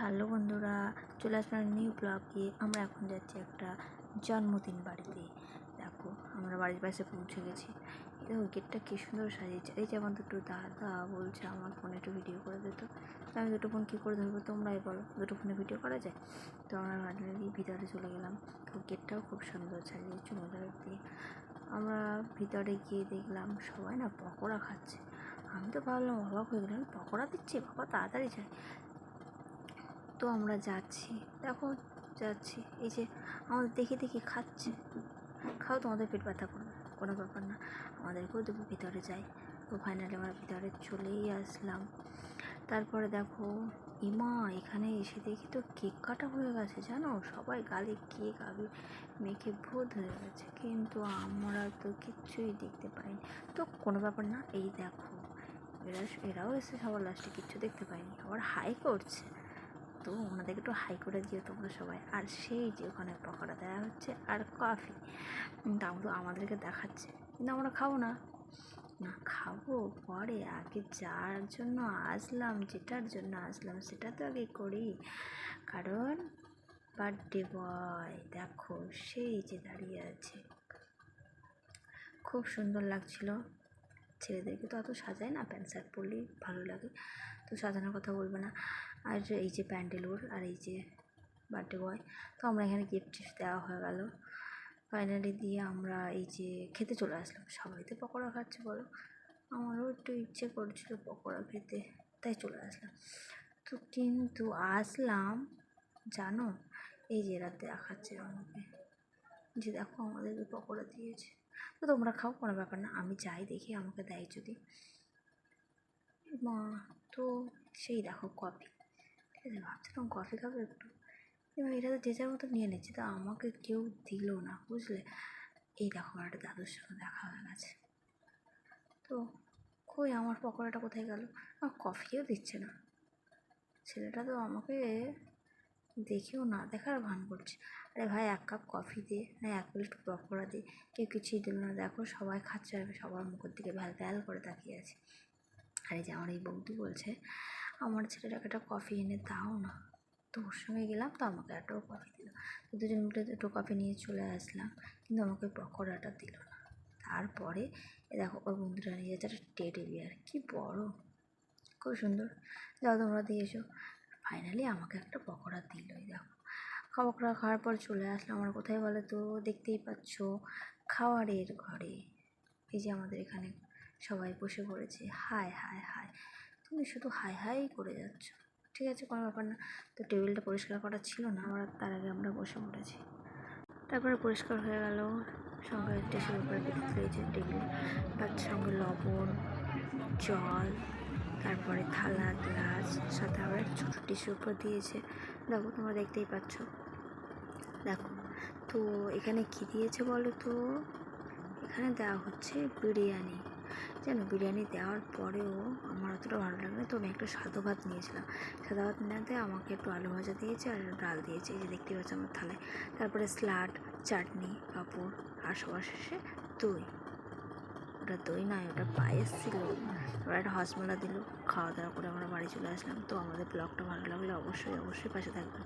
Hello বন্ধুরা, চলে আসলাম new ব্লগে। আমরা এখন যাচ্ছি একটা জন্মদিন বাড়িতে। দেখো আমরা বাড়ির পাশে পৌঁছে গেছি। দেখো গেটটা কী সুন্দর সাজিয়েছে। এই যে আমার দুটো দাদা বলছে আমার ফোনে একটু ভিডিও করে দিত। তো আমি দুটো ফোন কী করে ধরবো তোমরাই বলো, দুটো ফোনে ভিডিও করা যায়? তো আমরা ভিতরে চলে গেলাম। তো গেটটাও খুব সুন্দর সাজিয়েছে মোজারের দিয়ে। আমরা ভিতরে গিয়ে দেখলাম সবাই না পকোড়া খাচ্ছে। আমি তো ভাবলাম অবাক হয়ে গেলাম, পকোড়া দিচ্ছে, বাবা তাড়াতাড়ি যায়। তো আমরা যাচ্ছি, দেখো যাচ্ছি, এই যে আমাদের দেখে দেখে খাচ্ছে। খাও, তোমাদের পেট ব্যথা করবে, কোনো ব্যাপার না, আমাদেরকেও দেবো, ভিতরে যাই। তো ফাইনালি আমরা ভিতরে চলেই আসলাম। তারপরে দেখো ইমা, এখানে এসে দেখি তো কেক কাটা হয়ে গেছে, জানো, সবাই গালে কেক আবির মেখে ভূত হয়ে গেছে, কিন্তু আমরা তো কিচ্ছুই দেখতে পাইনি। তো কোনো ব্যাপার না, এই দেখো এরাও এসে সবার লাস্টে কিচ্ছু দেখতে পাইনি, আবার হাই করছে। তো ওনাদেরকে একটু হাই করে দিও তোমরা সবাই। আর সেই যে ওখানে পকোড়া দেওয়া হচ্ছে আর কফি, তাও তো আমাদেরকে দেখাচ্ছে, কিন্তু আমরা খাবো না, না খাবো পরে, আগে যার জন্য আসলাম, যেটার জন্য আসলাম সেটা তো আগে করি। কারণ বার্থডে বয় দেখো সেই যে দাঁড়িয়ে আছে, খুব সুন্দর লাগছিল। ছেলেদেরকে তো অত সাজায় না, প্যান্ট শার্ট পরলেই ভালো লাগে, তো সাজানোর কথা বলবে না। আর এই যে প্যান্ডেল ওর, আর এই যে বার্থডে বয়। তো আমরা এখানে গিফট টিফট দেওয়া হয়ে গেল। ফাইনালি দিয়ে আমরা এই যে খেতে চলে আসলাম। সবাই তো পকোড়া খাচ্ছে বলো, আমারও একটু ইচ্ছে করছিল পকোড়া খেতে, তাই চলে আসলাম। তো কিন্তু আসলাম, জানো, এই যে এরা দেখাচ্ছে আমাকে যে দেখো আমাদেরকে পকোড়া দিয়েছে। তো তোমরা খাও, কোনো ব্যাপার না, আমি যাই দেখি আমাকে দেয় যদি। মা তো সেই দেখো কফি, ঠিক আছে, ভাবছিলাম কফি খাবে একটু, এবার এটা তো যে যার মতো নিয়ে নিচ্ছে, তো আমাকে কেউ দিল না, বুঝলে। এই দেখো আমার একটা দাদুর সঙ্গে দেখা হয়ে গেছে। তো কই আমার পকোড়াটা কোথায় গেল? আমার কফিও দিচ্ছে না, ছেলেটা তো আমাকে দেখেও না দেখার ভান করছে। আরে ভাই, এক কাপ কফি দে, না এক প্লেট পকোড়া দে, কেউ কিছুই দিল না। দেখো সবাই খাচ্ছে, সবার মুখের দিকে ভ্যাল ভ্যাল করে তাকিয়ে আছে। আর এই যে আমার এই বৌদি বলছে আমার ছেলেটাকে একটা কফি এনে দাও না। তো ওর সঙ্গে গেলাম, তো আমাকে একটাও কফি দিল। তো দুজন মিলে দুটো কফি নিয়ে চলে আসলাম, কিন্তু আমাকে পকোড়াটা দিল না। তারপরে এ দেখো ওর বন্ধুরা নিয়ে যাচ্ছে একটা টেডি বিয়ার, কি বড়, খুব সুন্দর। যাও তোমরা দিয়ে এসো। ফাইনালি আমাকে একটা পকোড়া দিল। এই দেখো পকোড়া খাওয়ার পর চলে আসলাম আমরা কোথায় বলো তো, দেখতেই পাচ্ছ খাওয়ারের ঘরে। এই যে আমাদের এখানে সবাই বসে পড়েছে, হাই হাই হাই, তুমি শুধু হাই হাই করে যাচ্ছ, ঠিক আছে, কোনো ব্যাপার না। তো টেবিলটা পরিষ্কার করা ছিল না, আমরা তার আগে আমরা বসে পড়েছি। তারপরে পরিষ্কার হয়ে গেল, সঙ্গে টিস্যুর উপরে পেতে দিয়েছে টেবিল, তার সঙ্গে লবণ, জল, তারপরে থালা গ্লাস, সাথে আবার একটা ছোটো টিস্যুর উপর দিয়েছে। দেখো তোমরা দেখতেই পাচ্ছ, দেখো। তো এখানে কী দিয়েছে বলো তো, এখানে দেওয়া হচ্ছে বিরিয়ানি। জানো, বিরিয়ানি দেওয়ার পরেও আমার অতটা ভালো লাগে না, তো আমি একটু সাদা ভাত নিয়েছিলাম। সাদা ভাত নেওয়াতে আমাকে একটু আলু ভাজা দিয়েছে আর ডাল দিয়েছে, এই যে দেখতে পাচ্ছি আমার থালায়। তারপরে স্যালাড, চাটনি, পাঁপড়, আর সবার শেষে দই। ওটা দই নয়, ওটা পায়েস ছিল। ওরা একটা হজমোলা দিল। খাওয়া দাওয়া করে আমরা বাড়ি চলে আসলাম। তো আমাদের ব্লগটা ভালো লাগলে অবশ্যই অবশ্যই পাশে থাকবেন।